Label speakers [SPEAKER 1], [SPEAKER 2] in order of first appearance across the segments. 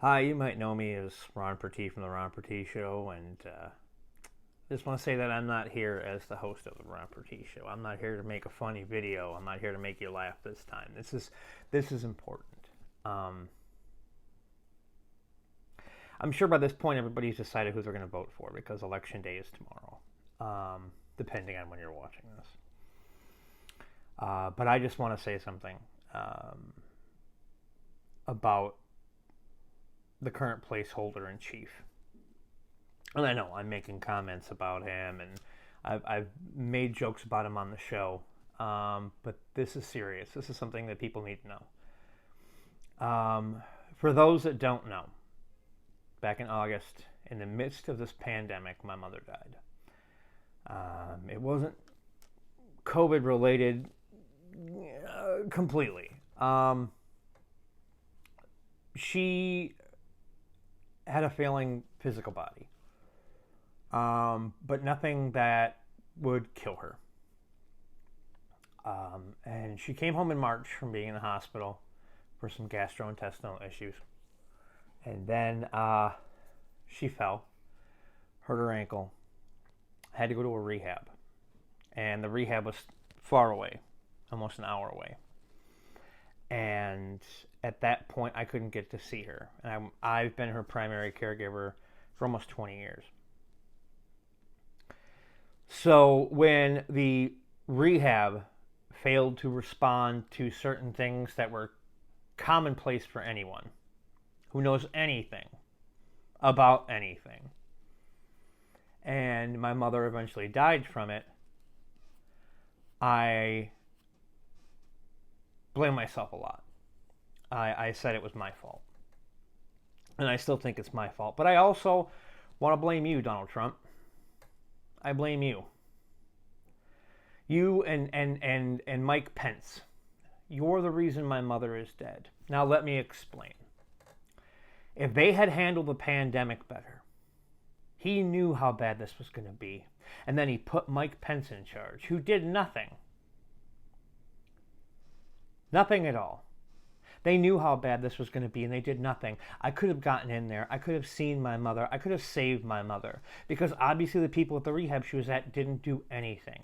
[SPEAKER 1] Hi, you might know me as Ron Perty from The Ron Perty Show, and I just want to say that I'm not here as the host of The Ron Perty Show. I'm not here to make a funny video. I'm not here to make you laugh this time. This is important. Um, I'm sure by this point everybody's decided who they're going to vote for because Election Day is tomorrow, depending on when you're watching this. But I just want to say something um, about the current placeholder in chief. And I know I'm making comments about him, and I've made jokes about him on the show. But this is serious. This is something that people need to know. For those that don't know, back in August, in the midst of this pandemic, my mother died. It wasn't COVID related completely. She had a failing physical body, but nothing that would kill her. And she came home in March from being in the hospital for some gastrointestinal issues. And then she fell, hurt her ankle, had to go to a rehab. And the rehab was far away, almost an hour away. And at that point, I couldn't get to see her. And I've been her primary caregiver for almost 20 years. So when the rehab failed to respond to certain things that were commonplace for anyone who knows anything about anything, and my mother eventually died from it, I blame myself a lot. I said it was my fault. And I still think it's my fault. But I also want to blame you, Donald Trump. I blame you. You and Mike Pence. You're the reason my mother is dead. Now let me explain. If they had handled the pandemic better, he knew how bad this was going to be. And then he put Mike Pence in charge, who did nothing. Nothing at all. They knew how bad this was going to be, and they did nothing. I could have gotten in there. I could have seen my mother. I could have saved my mother. Because obviously the people at the rehab she was at didn't do anything.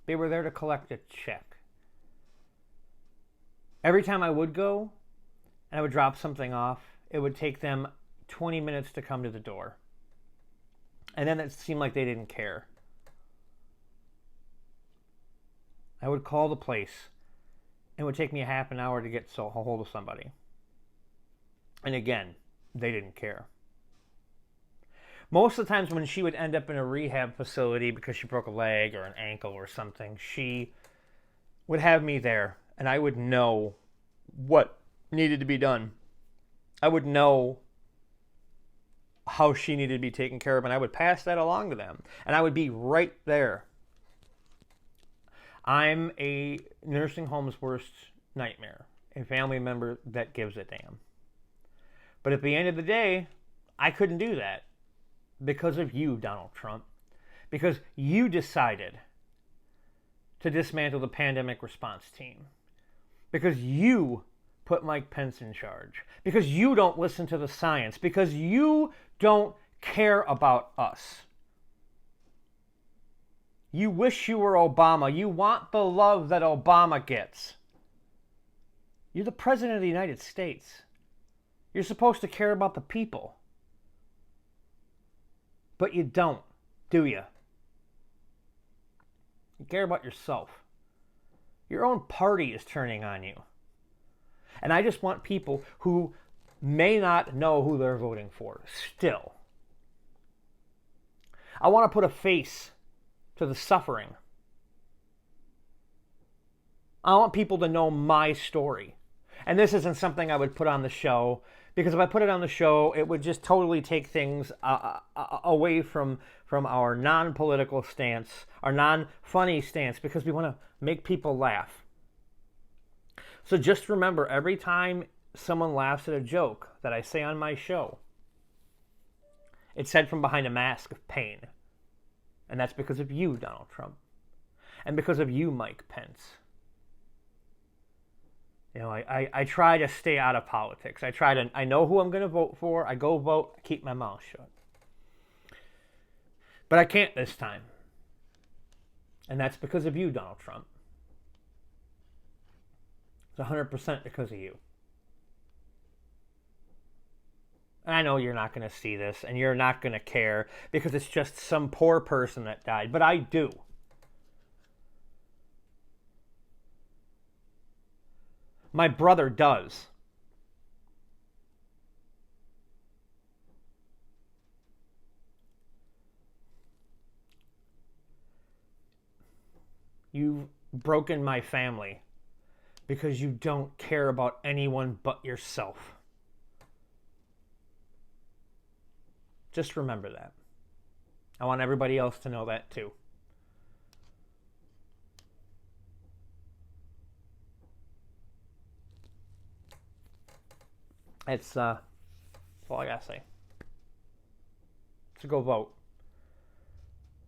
[SPEAKER 1] They were there to collect a check. Every time I would go, and I would drop something off, it would take them 20 minutes to come to the door. And then it seemed like they didn't care. I would call the place. It would take me a half an hour to get a hold of somebody. And again, they didn't care. Most of the times when she would end up in a rehab facility because she broke a leg or an ankle or something, she would have me there, and I would know what needed to be done. I would know how she needed to be taken care of, and I would pass that along to them. And I would be right there. I'm a nursing home's worst nightmare, a family member that gives a damn. But at the end of the day, I couldn't do that because of you, Donald Trump. Because you decided to dismantle the pandemic response team. Because you put Mike Pence in charge. Because you don't listen to the science. Because you don't care about us. You wish you were Obama. You want the love that Obama gets. You're the president of the United States. You're supposed to care about the people. But you don't, do you? You care about yourself. Your own party is turning on you. And I just want people who may not know who they're voting for still. I want to put a face to the suffering. I want people to know my story. And this isn't something I would put on the show, because if I put it on the show, it would just totally take things away from our non-political stance, our non-funny stance, because we want to make people laugh. So just remember, every time someone laughs at a joke that I say on my show, it's said from behind a mask of pain. And that's because of you, Donald Trump. And because of you, Mike Pence. You know, I try to stay out of politics. I know who I'm going to vote for. I go vote, keep my mouth shut. But I can't this time. And that's because of you, Donald Trump. It's 100% because of you. And I know you're not going to see this and you're not going to care because it's just some poor person that died. But I do. My brother does. You've broken my family because you don't care about anyone but yourself. Just remember that. I want everybody else to know that too. That's all I gotta say. So go vote.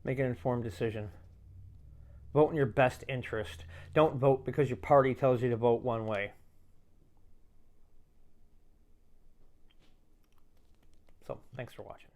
[SPEAKER 1] Make an informed decision. Vote in your best interest. Don't vote because your party tells you to vote one way. So, thanks for watching.